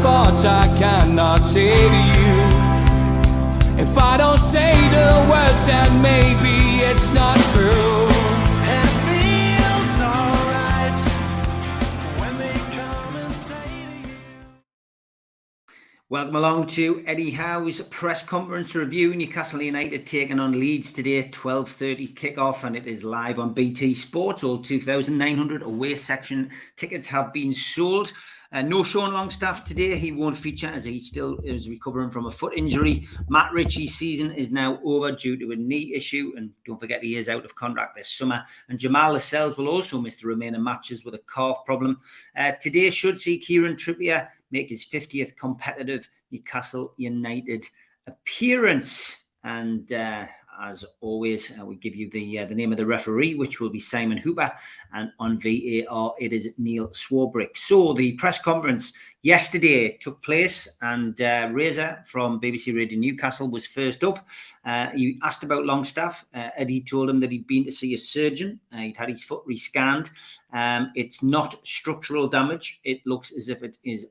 thoughts I cannot say to you. If I don't say the words, then maybe it's not true. And it feels alright when they come and say to you. Welcome along to Eddie Howe's press conference review. Newcastle United taking on Leeds today, 12:30 kickoff, and it is live on BT Sports. All 2,900 away section tickets have been sold. No Sean Longstaff today. He won't feature as he still is recovering from a foot injury. Matt Ritchie's season is now over due to a knee issue, and don't forget he is out of contract this summer. And Jamal Lascelles will also miss the remaining matches with a calf problem. Today should see Kieran Trippier make his 50th competitive Newcastle United appearance. And as always, we give you the name of the referee, which will be Simon Hooper, and on VAR it is Neil Swarbrick. So the press conference yesterday took place, and Reza from BBC Radio Newcastle was first up. He asked about Longstaff. Eddie told him that he'd been to see a surgeon. He'd had his foot rescanned. It's not structural damage. It looks as if it is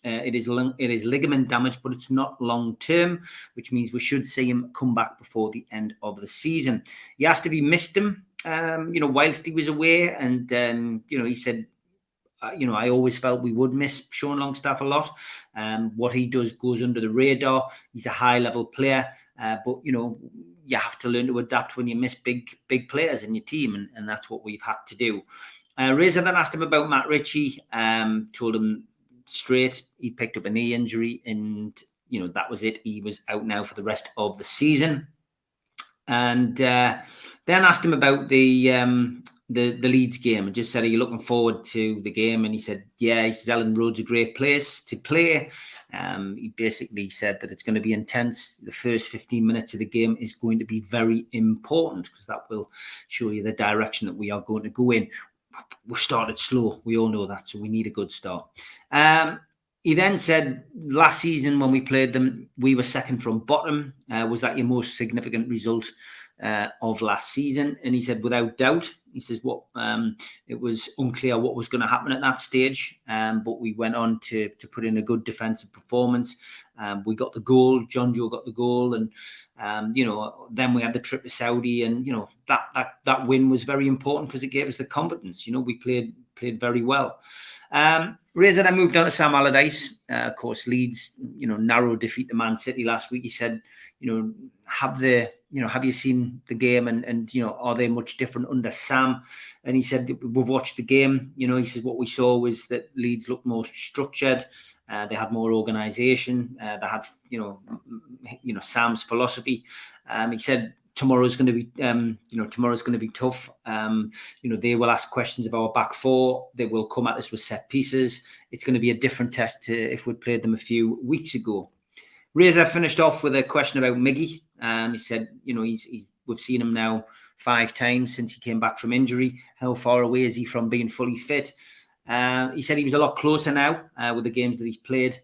it is ligament damage, but it's not long term, which means we should see him come back before the end of the season. He asked if he missed him, whilst he was away, and he said, I always felt we would miss Sean Longstaff a lot. What he does goes under the radar. He's a high-level player, but you have to learn to adapt when you miss big players in your team, and that's what we've had to do. Reza then asked him about Matt Ritchie, told him straight he picked up a knee injury, and that was it. He was out now for the rest of the season. And then asked him about the Leeds game, and just said, are you looking forward to the game? And he said, yeah. He says Ellen Road's a great place to play. He basically said that it's going to be intense. The first 15 minutes of the game is going to be very important, because that will show you the direction that we are going to go in. We started slow. We all know that, so we need a good start. He then said, last season when we played them, we were second from bottom. Was that your most significant result of last season? And he said, without doubt. He says, it was unclear what was going to happen at that stage, but we went on to put in a good defensive performance. We got the goal. John Joe got the goal, and then we had the trip to Saudi, and that win was very important because it gave us the confidence. We played very well. Reza then moved on to Sam Allardyce. Of course, Leeds, narrow defeat to Man City last week. He said, have you seen the game, and are they much different under Sam? And he said, we've watched the game. He says what we saw was that Leeds looked more structured. They had more organisation. They had, Sam's philosophy. He said, tomorrow's going to be tough. They will ask questions about our back four. They will come at us with set pieces. It's going to be a different test to if we'd played them a few weeks ago. Reza finished off with a question about Miggy. He said, we've seen him now 5 times since he came back from injury. How far away is he from being fully fit? He said he was a lot closer now with the games that he's played.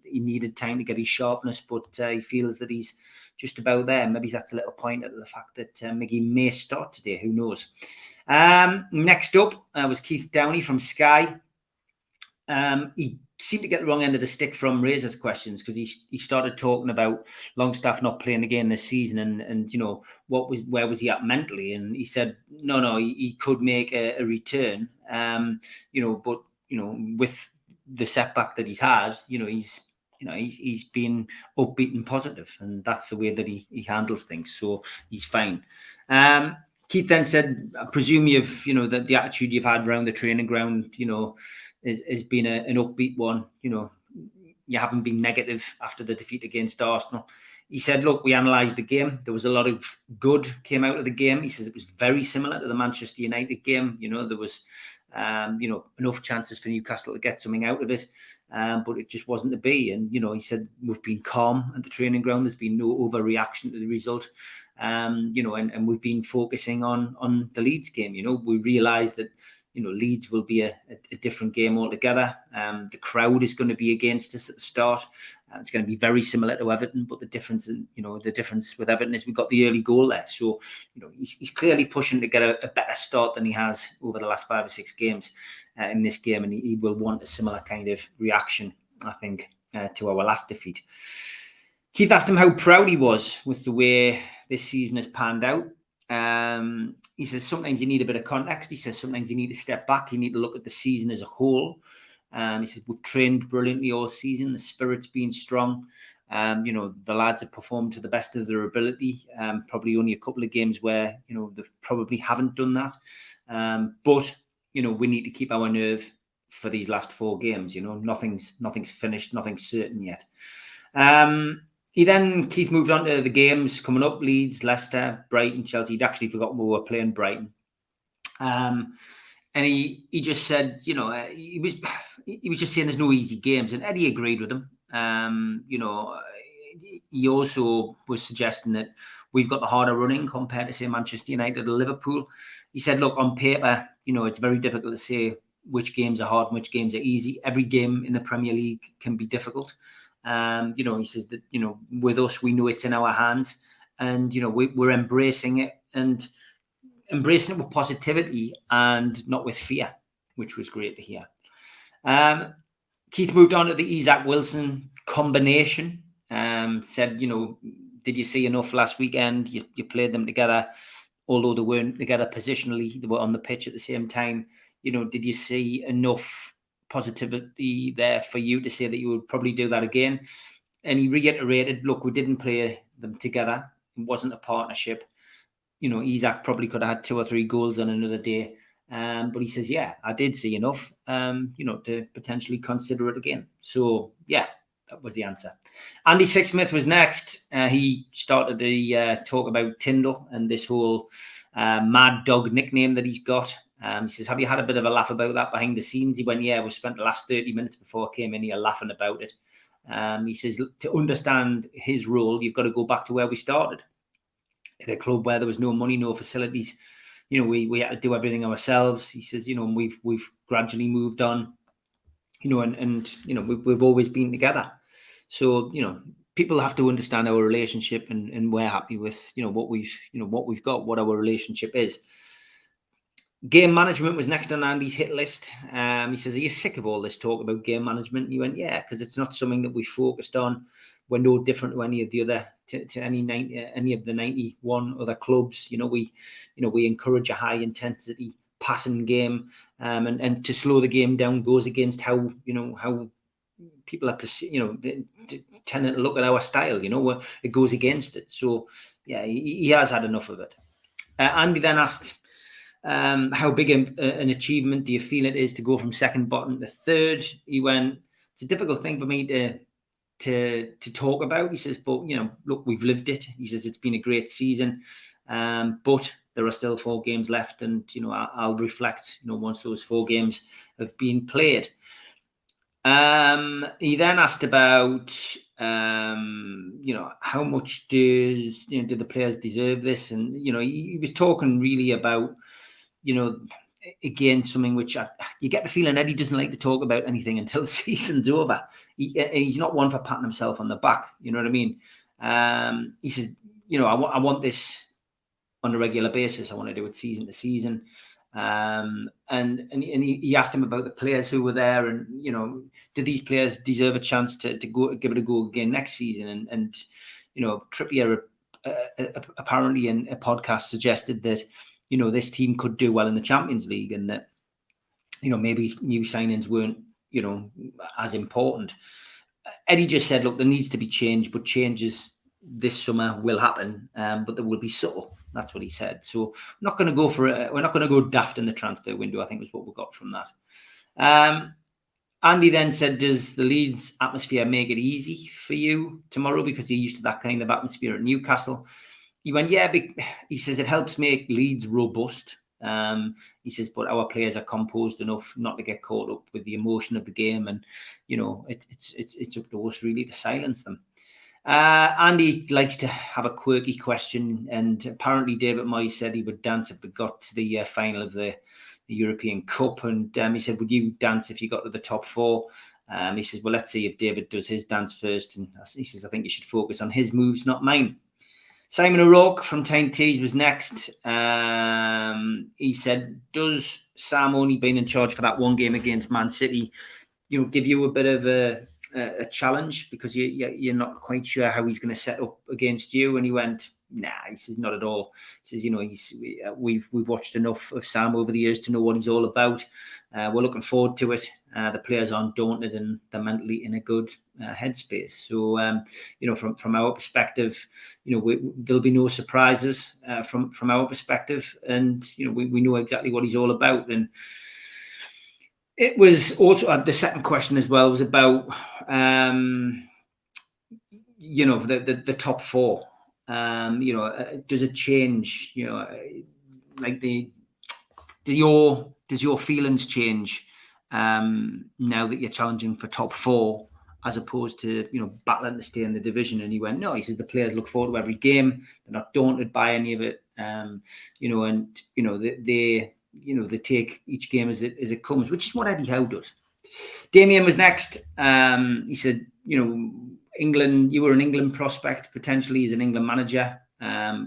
He needed time to get his sharpness, but he feels that he's just about there. Maybe that's a little pointer to the fact that Miggy may start today. Who knows? Next up was Keith Downey from Sky. He seemed to get the wrong end of the stick from Reza's questions, because he started talking about Longstaff not playing again this season, and where was he at mentally? And he said no, he could make a return, but with the setback that he's had, he's been upbeat and positive, and that's the way that he handles things. So he's fine. Keith then said, I presume you've, that the attitude you've had around the training ground, has been an upbeat one. You haven't been negative after the defeat against Arsenal. He said, look, we analysed the game. There was a lot of good came out of the game. He says it was very similar to the Manchester United game. There was, enough chances for Newcastle to get something out of it. But it just wasn't to be. And, he said, we've been calm at the training ground. There's been no overreaction to the result. And we've been focusing on the Leeds game. We realised that, Leeds will be a different game altogether. The crowd is going to be against us at the start. It's going to be very similar to Everton, but the difference with Everton is we got the early goal there. So, he's clearly pushing to get a better start than he has over the last 5 or 6 games in this game, and he will want a similar kind of reaction I think, to our last defeat. Keith asked him how proud he was with the way this season has panned out. He says sometimes you need a bit of context. He says sometimes you need to step back. You need to look at the season as a whole. He said we've trained brilliantly all season. The spirit's been strong. The lads have performed to the best of their ability. Probably only a couple of games where they probably haven't done that. But we need to keep our nerve for these last 4 games. Nothing's finished. Nothing's certain yet. Keith moved on to the games coming up: Leeds, Leicester, Brighton, Chelsea. He'd actually forgotten we were playing Brighton. And he just said, he was just saying there's no easy games, and Eddie agreed with him. He also was suggesting that we've got the harder running compared to, say, Manchester United or Liverpool. He said, look, on paper, it's very difficult to say which games are hard and which games are easy. Every game in the Premier League can be difficult. He says that, with us, we know it's in our hands, and, we're embracing it, and embracing it with positivity and not with fear, which was great to hear. Keith moved on to the Isak Wilson combination. Said, did you see enough last weekend? You played them together, although they weren't together positionally. They were on the pitch at the same time. Did you see enough positivity there for you to say that you would probably do that again? And he reiterated, look, we didn't play them together. It wasn't a partnership. Isak probably could have had 2 or 3 goals on another day. But he says, yeah, I did see enough, to potentially consider it again. So, yeah, that was the answer. Andy Sixsmith was next. He started to talk about Tyndall and this whole Mad Dog nickname that he's got. He says, have you had a bit of a laugh about that behind the scenes? He went, yeah, we spent the last 30 minutes before I came in here laughing about it. He says, to understand his role, you've got to go back to where we started. At a club where there was no money, no facilities. We had to do everything ourselves. He says, and we've gradually moved on, and we've always been together. So, people have to understand our relationship, and we're happy with, what we've got, what our relationship is. Game management was next on Andy's hit list. He says, are you sick of all this talk about game management? And he went, yeah, because it's not something that we focused on. We're no different to any of the other, to any of the 91 other clubs. We encourage a high intensity passing game, and to slow the game down goes against how people are tending to look at our style. Where it goes against it. So yeah, he has had enough of it. Andy then asked, how big an achievement do you feel it is to go from second bottom to third? He went, it's a difficult thing for me to talk about. He says, but look, we've lived it. He says it's been a great season, but there are still 4 games left, and I'll reflect once those 4 games have been played. He then asked about how much do the players deserve this, and he was talking really about again, something which you get the feeling Eddie doesn't like to talk about anything until the season's over. He's not one for patting himself on the back. You know what I mean? He says, I want this on a regular basis. I want to do it season to season. And he asked him about the players who were there, and do these players deserve a chance to go give it a go again next season? And Trippier apparently in a podcast suggested that this team could do well in the Champions League, and that maybe new signings weren't as important. Eddie just said, look, there needs to be change, but changes this summer will happen, but they will be subtle. That's what he said. So we're not going to go for it. We're not going to go daft in the transfer window, I think was what we got from that. Andy then said, does the Leeds atmosphere make it easy for you tomorrow? Because you're used to that kind of atmosphere at Newcastle. He went, yeah, he says it helps make Leeds robust. He says, but our players are composed enough not to get caught up with the emotion of the game, and it's up to us really to silence them. Andy likes to have a quirky question, and apparently David Moyes said he would dance if they got to the final of the European Cup, and he said, would you dance if you got to the top 4? He says, well, let's see if David does his dance first, and he says, I think you should focus on his moves, not mine. Simon O'Rourke from Tyne Tees was next. He said, does Sam only being in charge for that one game against Man City, give you a bit of a challenge because you're not quite sure how he's going to set up against you. And he went, nah, he says, not at all. He says, we've watched enough of Sam over the years to know what he's all about. We're looking forward to it. The players aren't daunted and they're mentally in a good headspace. So, from our perspective, there'll be no surprises from our perspective. And, we know exactly what he's all about. And it was also the second question as well was about, the top four. Does it change? Does your feelings change now that you're challenging for top four as opposed to battling to stay in the division? And he went, no. He says the players look forward to every game. They're not daunted by any of it. They take each game as it comes, which is what Eddie Howe does. Damien was next. He said, England, you were an England prospect, potentially as an England manager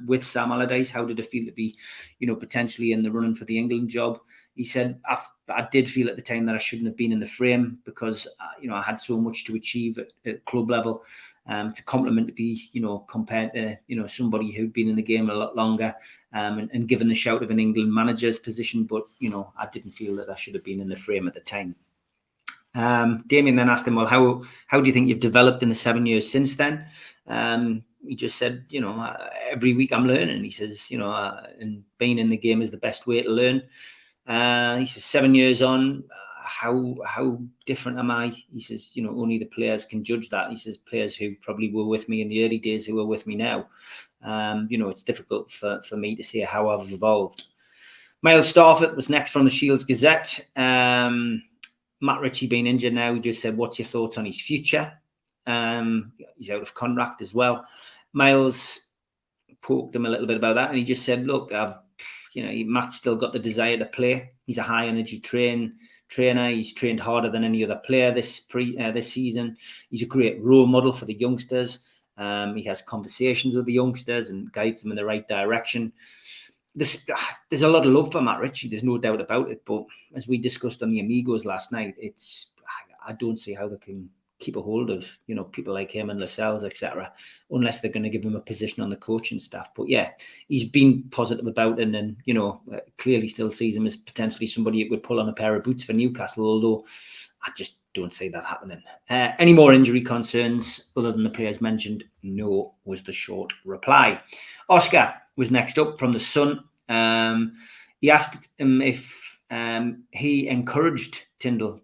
with Sam Allardyce. How did it feel to be, potentially in the running for the England job? He said, I did feel at the time that I shouldn't have been in the frame because, I had so much to achieve at club level. It's a compliment to be, compared to, somebody who'd been in the game a lot longer and given the shout of an England manager's position. But, I didn't feel that I should have been in the frame at the time. Damien then asked him, well, how do you think you've developed in the 7 years since then? He just said, every week I'm learning. He says, and being in the game is the best way to learn. He says, 7 years on, how different am I? He says, only the players can judge that. He says, players who probably were with me in the early days who are with me now. It's difficult for me to say how I've evolved. Miles Starford was next from the Shields Gazette. Matt Ritchie being injured now, he just said, what's your thoughts on his future? He's out of contract as well. Miles poked him a little bit about that, and he just said, look, Matt's still got the desire to play. He's a high energy trainer. He's trained harder than any other player this season. He's a great role model for the youngsters. He has conversations with the youngsters and guides them in the right direction. There's a lot of love for Matt Ritchie. There's no doubt about it. But as we discussed on the Amigos last night, I don't see how they can keep a hold of people like him and Lascelles, etc., unless they're going to give him a position on the coaching staff. But yeah, he's been positive about it, and clearly still sees him as potentially somebody that would pull on a pair of boots for Newcastle. Although I just don't see that happening. Any more injury concerns other than the players mentioned? No, was the short reply. Oscar was next up from the Sun. He asked him if he encouraged Tyndall,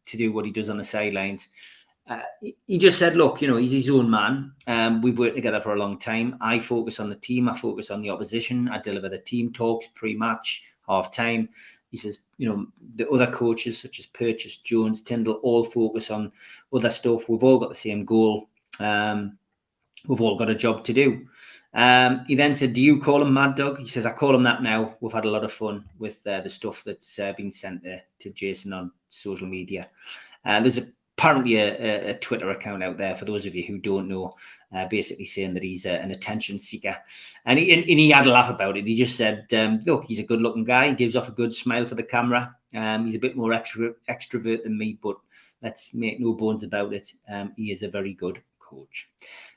to do what he does on the sidelines. He just said, look, he's his own man. We've worked together for a long time. I focus on the team. I focus on the opposition. I deliver the team talks pre-match, half-time. He says, the other coaches such as Purchase, Jones, Tyndall all focus on other stuff. We've all got the same goal. We've all got a job to do. He then said, do you call him Mad Dog? He says, I call him that now. We've had a lot of fun with the stuff that's been sent to Jason on social media. There's apparently a Twitter account out there, for those of you who don't know, basically saying that he's an attention seeker. And he had a laugh about it. He just said, look, he's a good looking guy. He gives off a good smile for the camera. He's a bit more extrovert than me, but let's make no bones about it. He is a very good coach.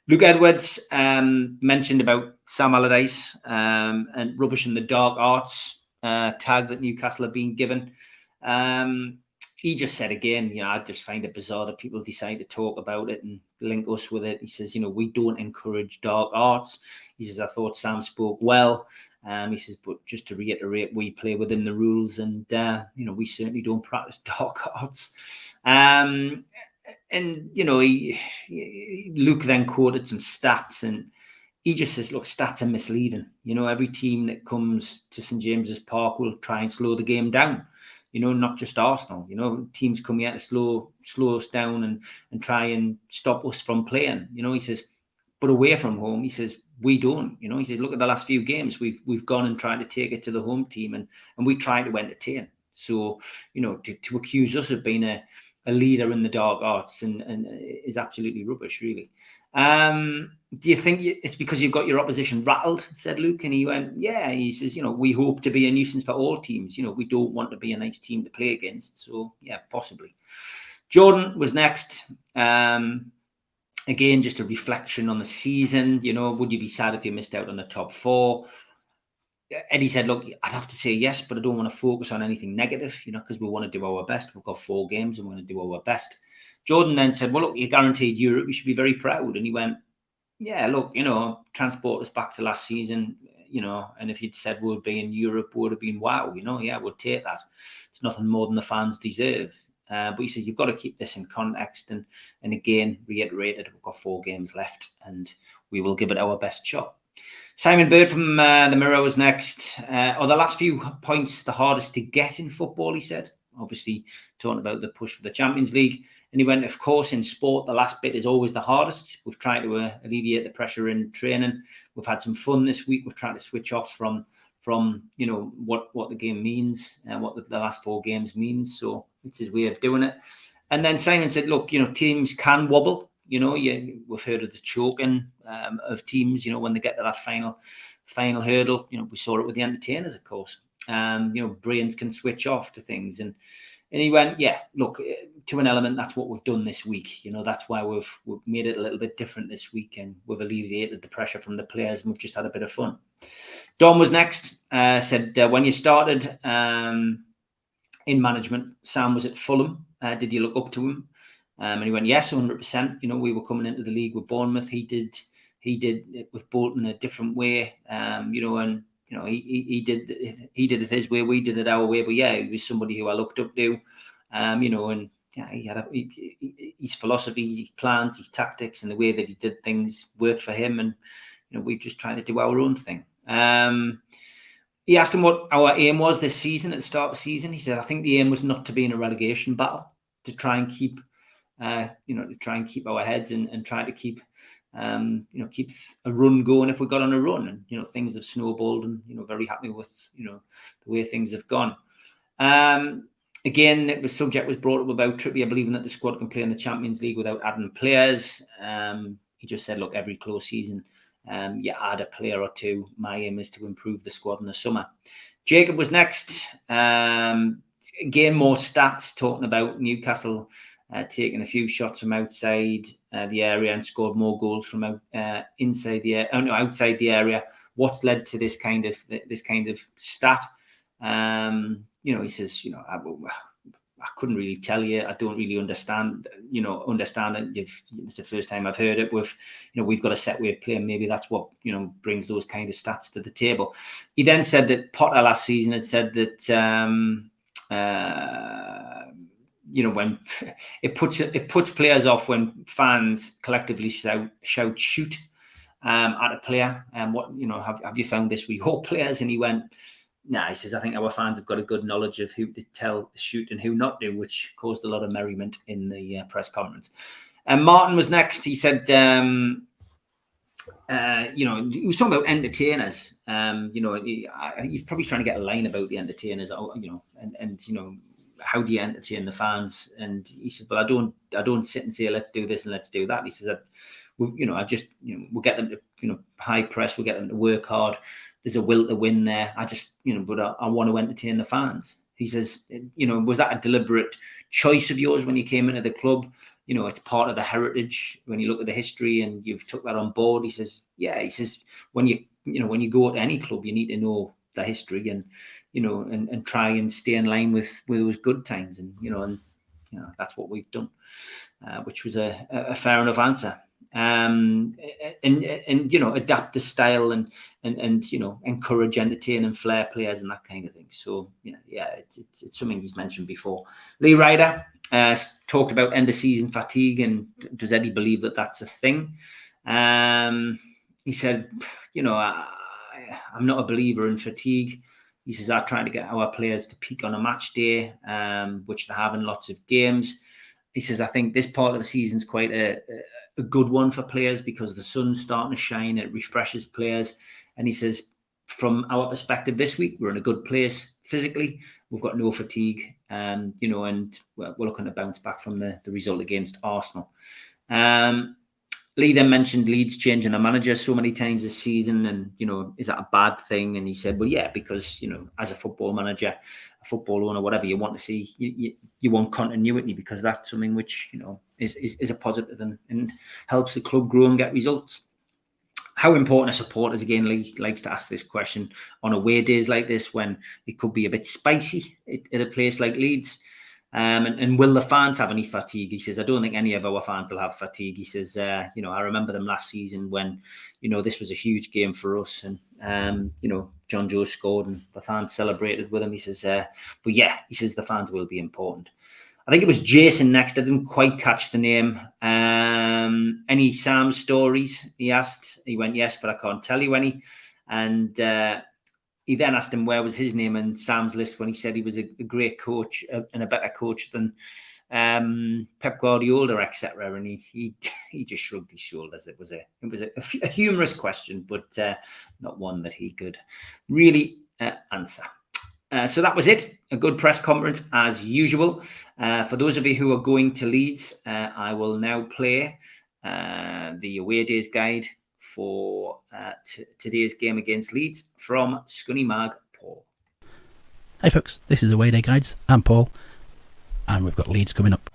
Luke Edwards mentioned about Sam Allardyce and rubbish in the dark arts tag that Newcastle have been given. He just said again, I just find it bizarre that people decide to talk about it and link us with it. He says, we don't encourage dark arts. He says, I thought Sam spoke well. He says, but just to reiterate, we play within the rules and, we certainly don't practice dark arts. And, Luke then quoted some stats and he just says, look, stats are misleading. Every team that comes to St. James's Park will try and slow the game down, not just Arsenal. Teams come here to slow us down and try and stop us from playing. He says, but away from home, he says, we don't. He says, look at the last few games. We've gone and tried to take it to the home team and we try to entertain. So, to accuse us of being a leader in the dark arts and is absolutely rubbish, really. Do you think it's because you've got your opposition rattled, said Luke? And he went, yeah. He says, we hope to be a nuisance for all teams. We don't want to be a nice team to play against. So, yeah, possibly. Jordan was next. Again, just a reflection on the season. Would you be sad if you missed out on the top 4? Eddie said, look, I'd have to say yes, but I don't want to focus on anything negative, because we want to do our best. We've got 4 games and we're going to do our best. Jordan then said, well, look, you're guaranteed Europe. You should be very proud. And he went, yeah, look, transport us back to last season, and if you'd said we'd be in Europe, would have been wow, yeah, we'll take that. It's nothing more than the fans deserve. But he says, you've got to keep this in context. And again, reiterated, we've got 4 games left and we will give it our best shot. Simon Bird from the Mirror was next. Are the last few points the hardest to get in football, he said. Obviously, talking about the push for the Champions League. And he went, of course, in sport, the last bit is always the hardest. We've tried to alleviate the pressure in training. We've had some fun this week. We've tried to switch off from what the game means and what the last 4 games means. So it's his way of doing it. And then Simon said, look, teams can wobble. We've heard of the choking of teams, when they get to that final hurdle. We saw it with the Entertainers, of course. Brains can switch off to things. And he went, yeah, look, to an element, that's what we've done this week. That's why we've made it a little bit different this week, and we've alleviated the pressure from the players, and we've just had a bit of fun. Don was next, said, when you started in management, Sam was at Fulham. Did you look up to him? And he went, yes, 100%. We were coming into the league with Bournemouth. He did it with Bolton a different way, and he did it his way. We did it our way. But yeah, he was somebody who I looked up to, and yeah, he had his philosophies, his plans, his tactics, and the way that he did things worked for him. And we've just tried to do our own thing. He asked him what our aim was this season at the start of the season. He said, I think the aim was not to be in a relegation battle, to try and keep our heads and try to keep keep a run going if we got on a run. And things have snowballed, and very happy with the way things have gone. Again, the subject was brought up about Trippier believing that the squad can play in the Champions League without adding players. He just said, look, every close season, you add a player or 2. My aim is to improve the squad in the summer. Jacob was next. Again, more stats, talking about Newcastle taking a few shots from outside the area and scored more goals from outside the area. What's led to this kind of stat? He says, I couldn't really tell you. I don't really understand it. It's the first time I've heard it. We've got a set way of playing. Maybe that's what brings those kind of stats to the table. He then said that Potter last season had said that when it puts players off when fans collectively shout shoot at a player. And what have you found this with your players? And he went, nah, he says, I think our fans have got a good knowledge of who to tell shoot and who not to, which caused a lot of merriment in the press conference. And Martin was next. He said, he was talking about entertainers. He's probably trying to get a line about the entertainers, and how do you entertain the fans? And he said, but I don't sit and say, let's do this and let's do that. He says, we'll get them to, high press, we'll get them to work hard. There's a will to win there. But I want to entertain the fans. He says, was that a deliberate choice of yours when you came into the club? It's part of the heritage when you look at the history and you've took that on board. He says, yeah. He says, when you go to any club, you need to know the history and try and stay in line with those good times. And that's what we've done, which was a fair enough answer. And adapt the style and encourage entertaining flair players and that kind of thing. So it's something he's mentioned before. Lee Ryder talked about end of season fatigue, and does Eddie believe that that's a thing? He said, I'm not a believer in fatigue. He says, I try to get our players to peak on a match day, which they have in lots of games. He says, I think this part of the season is quite a good one for players because the sun's starting to shine. It refreshes players. And he says, from our perspective this week, we're in a good place physically. We've got no fatigue, and we're looking to bounce back from the result against Arsenal. Lee then mentioned Leeds changing a manager so many times this season, and is that a bad thing? And he said, well, yeah, because as a football manager, a football owner, whatever, you want to see, you want continuity, because that's something which is a positive and helps the club grow and get results. How important are supporters? Again, Lee likes to ask this question on away days like this, when it could be a bit spicy at a place like Leeds. And will the fans have any fatigue? He says, I don't think any of our fans will have fatigue. He says, I remember them last season when, this was a huge game for us, and, John Joe scored and the fans celebrated with him. He says, but yeah, he says the fans will be important. I think it was Jason next. I didn't quite catch the name. Any Sam stories? He asked. He went, yes, but I can't tell you any. And he then asked him where was his name in Sam's list when he said he was a great coach and a better coach than Pep Guardiola, etc. And he just shrugged his shoulders. It was a humorous question, but not one that he could really answer. So that was it. A good press conference as usual. For those of you who are going to Leeds, I will now play the away days guide for today's game against Leeds from Scunny Mag Paul. Hey folks, this is Away Day Guides. I'm Paul, and we've got Leeds coming up.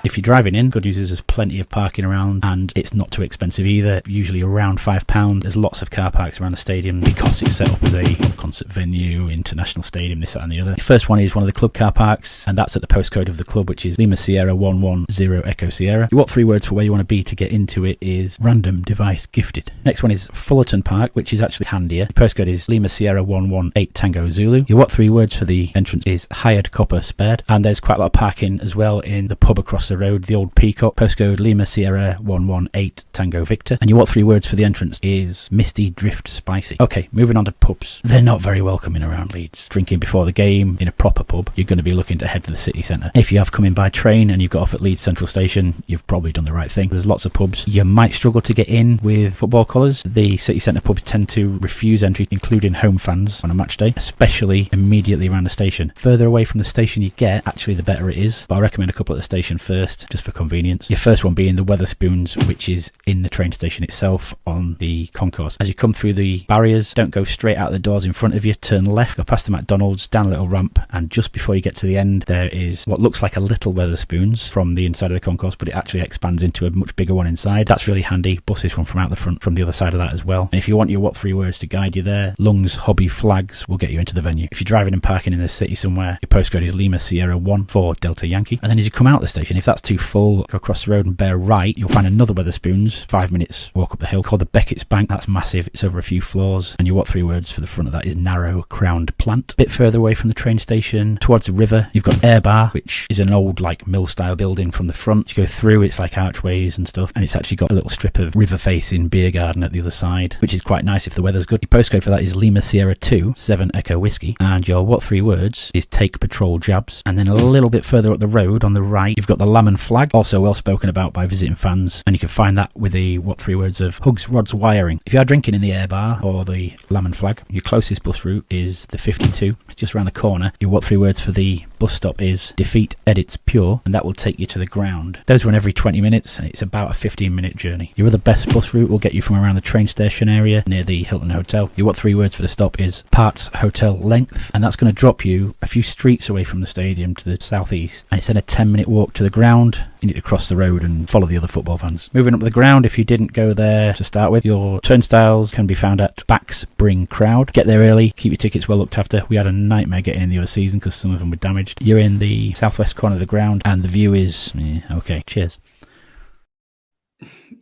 If you're driving in, good news is there's plenty of parking around, and it's not too expensive either, usually around £5. There's lots of car parks around the stadium because it's set up as a concert venue, international stadium, this, that and the other. The first one is one of the club car parks, and that's at the postcode of the club, which is Lima Sierra 110 Echo Sierra. What 3 words for where you want to be to get into it is random device gifted. Next one is Fullerton Park, which is actually handier. The postcode is Lima Sierra 118 Tango Zulu. Your what 3 words for the entrance is hired copper spared, and there's quite a lot of parking as well in the pub across the road, the Old Peacock, postcode Lima Sierra 118 Tango Victor. And your what 3 words for the entrance is Misty Drift Spicy. Okay, moving on to pubs. They're not very welcoming around Leeds. Drinking before the game in a proper pub, you're going to be looking to head to the city centre. If you have come in by train and you've got off at Leeds Central Station, you've probably done the right thing. There's lots of pubs. You might struggle to get in with football colours. The city centre pubs tend to refuse entry, including home fans on a match day, especially immediately around the station. Further away from the station you get, actually the better it is, but I recommend a couple at the station first, just for convenience. Your first one being the Wetherspoons, which is in the train station itself on the concourse. As you come through the barriers, don't go straight out the doors in front of you, turn left, go past the McDonald's, down a little ramp, and just before you get to the end there is what looks like a little Wetherspoons from the inside of the concourse, but it actually expands into a much bigger one inside. That's really handy. Buses from out the front from the other side of that as well. And if you want your what 3 words to guide you there, Lungs Hobby Flags will get you into the venue. If you're driving and parking in the city somewhere, your postcode is Lima Sierra 14 Delta Yankee. And then as you come out the station, if that's too full, go across the road and bear right, you'll find another Wetherspoons, 5 minutes walk up the hill, called the Beckett's Bank. That's massive. It's over a few floors. And your what 3 words for the front of that is narrow crowned plant. A bit further away from the train station, towards the river, you've got Air Bar, which is an old like mill style building from the front. You go through, it's like archways and stuff, and it's actually got a little strip of river facing beer garden at the other side, which is quite nice if the weather's good. Your postcode for that is Lima Sierra 2 7 Echo Whiskey, and your what 3 words is Take Patrol Jabs. And then a little bit further up the road on the right, you've got the Lamb and Flag, also well spoken about by visiting fans, and you can find that with the what 3 words of Hugs Rods Wiring. If you are drinking in the Air Bar or the Lamb and Flag, your closest bus route is the 52. It's just around the corner. Your what 3 words for the bus stop is Defeat Edits Pure, and that will take you to the ground. Those run every 20 minutes, and it's about a 15-minute journey. Your other best bus route will get you from around the train station area near the Hilton Hotel. Your what 3 words for the stop is Parts Hotel Length, and that's going to drop you a few streets away from the stadium to the southeast, and it's then a 10-minute walk to the ground. You need to cross the road and follow the other football fans. Moving up the ground, if you didn't go there to start with, your turnstiles can be found at Backs Bring Crowd. Get there early, keep your tickets well looked after. We had a nightmare getting in the other season because some of them were damaged. You're in the southwest corner of the ground, and the view is okay. Cheers.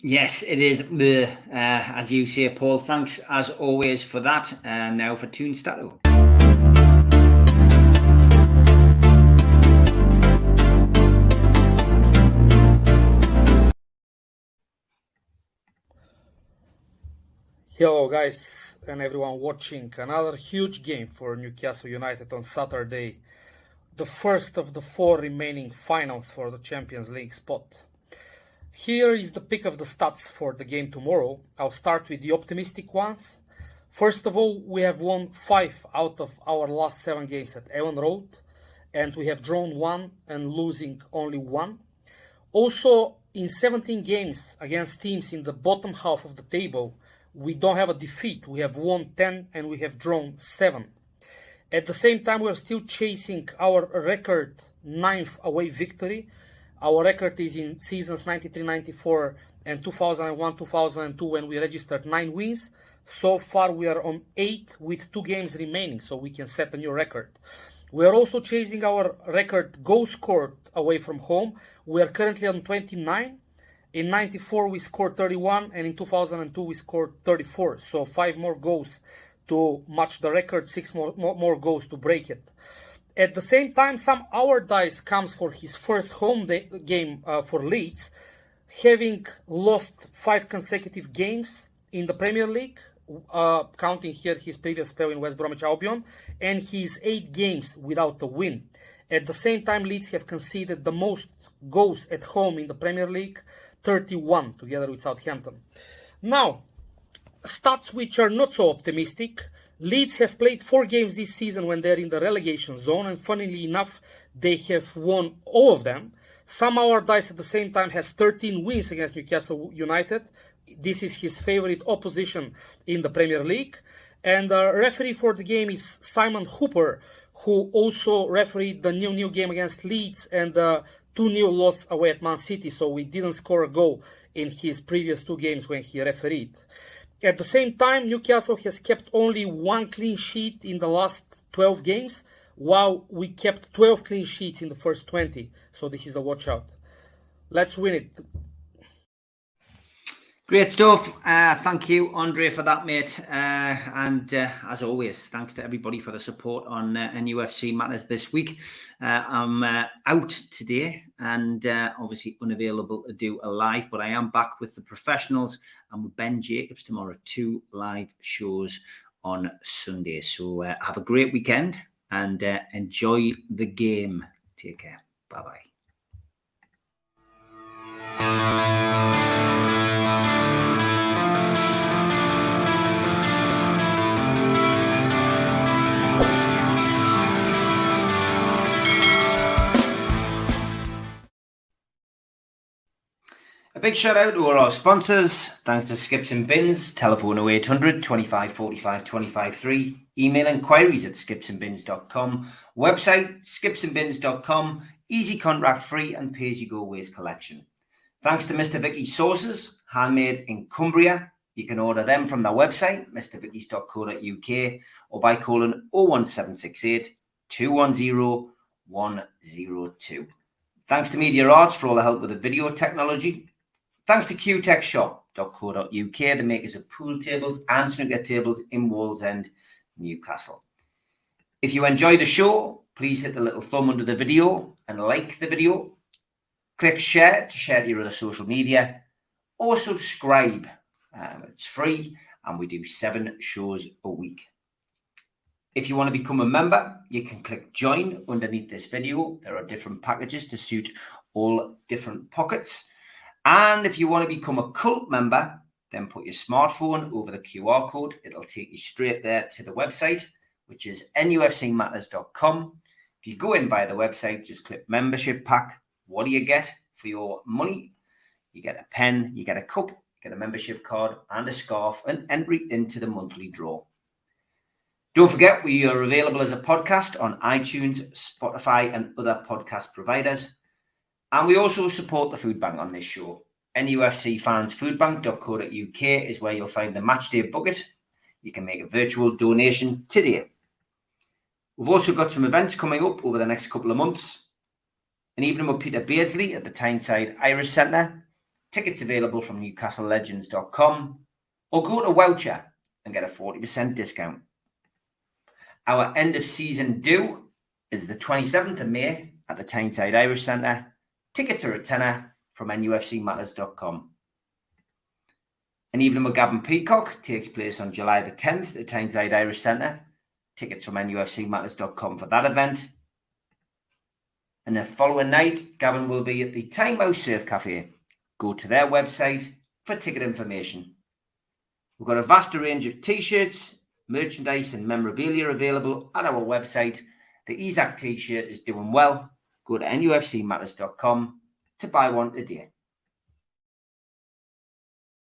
Yes, it is. As you say, Paul, thanks as always for that. Now for Toon Stato. Hello guys and everyone watching. Another huge game for Newcastle United on Saturday. The first of the 4 remaining finals for the Champions League spot. Here is the pick of the stats for the game tomorrow. I'll start with the optimistic ones. First of all, we have won 5 out of our last 7 games at Avon Road, and we have drawn 1 and losing only 1. Also, in 17 games against teams in the bottom half of the table, we don't have a defeat. We have won 10 and we have drawn 7. At the same time, we are still chasing our record 9th away victory. Our record is in seasons 93-94 and 2001-2002 when we registered 9 wins. So far, we are on 8 with 2 games remaining, so we can set a new record. We are also chasing our record goals scored away from home. We are currently on 29. In 94, we scored 31, and in 2002, we scored 34. So 5 more goals to match the record, 6 more goals to break it. At the same time, Sam Allardyce comes for his first home game for Leeds, having lost 5 consecutive games in the Premier League, counting here his previous spell in West Bromwich Albion, and his 8 games without a win. At the same time, Leeds have conceded the most goals at home in the Premier League, 31, together with Southampton. Now, stats which are not so optimistic. Leeds have played 4 games this season when they're in the relegation zone, and funnily enough, they have won all of them. Sam Allardyce at the same time has 13 wins against Newcastle United. This is his favorite opposition in the Premier League. And the referee for the game is Simon Hooper, who also refereed the new game against Leeds and the 2-0 loss away at Man City. So we didn't score a goal in his previous 2 games when he refereed. At the same time, Newcastle has kept only 1 clean sheet in the last 12 games, while we kept 12 clean sheets in the first 20. So this is a watch out. Let's win it. Great stuff. Thank you, Andre, for that, mate. And as always, thanks to everybody for the support on NUFC Matters this week. I'm out today and obviously unavailable to do a live, but I am back with the professionals and with Ben Jacobs tomorrow, 2 live shows on Sunday. So have a great weekend and enjoy the game. Take care. Bye-bye. A big shout out to all our sponsors. Thanks to Skips and Bins, telephone 0800 25 45 25 3, email inquiries at skipsandbins.com, website skipsandbins.com, easy contract free and pay as you go waste collection. Thanks to Mr. Vicky's sauces, handmade in Cumbria. You can order them from their website, mrvickys.co.uk, or by calling 01768 210 102. Thanks to Media Arts for all the help with the video technology. Thanks to qtechshop.co.uk, the makers of pool tables and snooker tables in Wallsend, Newcastle. If you enjoy the show, please hit the little thumb under the video and like the video. Click share to share to your other social media, or subscribe. It's free and we do 7 shows a week. If you want to become a member, you can click join underneath this video. There are different packages to suit all different pockets. And if you want to become a cult member, then put your smartphone over the QR code. It'll take you straight there to the website, which is nufcmatters.com. If you go in via the website, just click membership pack. What do you get for your money? You get a pen, you get a cup, you get a membership card and a scarf, and entry into the monthly draw. Don't forget, we are available as a podcast on iTunes, Spotify, and other podcast providers. And we also support the food bank on this show. NUFCfansfoodbank.co.uk is where you'll find the matchday bucket. You can make a virtual donation today. We've also got some events coming up over the next couple of months. An evening with Peter Beardsley at the Tyneside Irish Centre. Tickets available from newcastlelegends.com. Or go to Voucher and get a 40% discount. Our end of season do is the 27th of May at the Tyneside Irish Centre. Tickets are a tenner from nufcmatters.com. An evening with Gavin Peacock takes place on July the 10th at the Tyneside Irish Centre. Tickets from nufcmatters.com for that event. And the following night, Gavin will be at the Tynemouse Surf Cafe. Go to their website for ticket information. We've got a vast range of t-shirts, merchandise and memorabilia available at our website. The Isaac t-shirt is doing well. Go to nufcmatters.com to buy one today.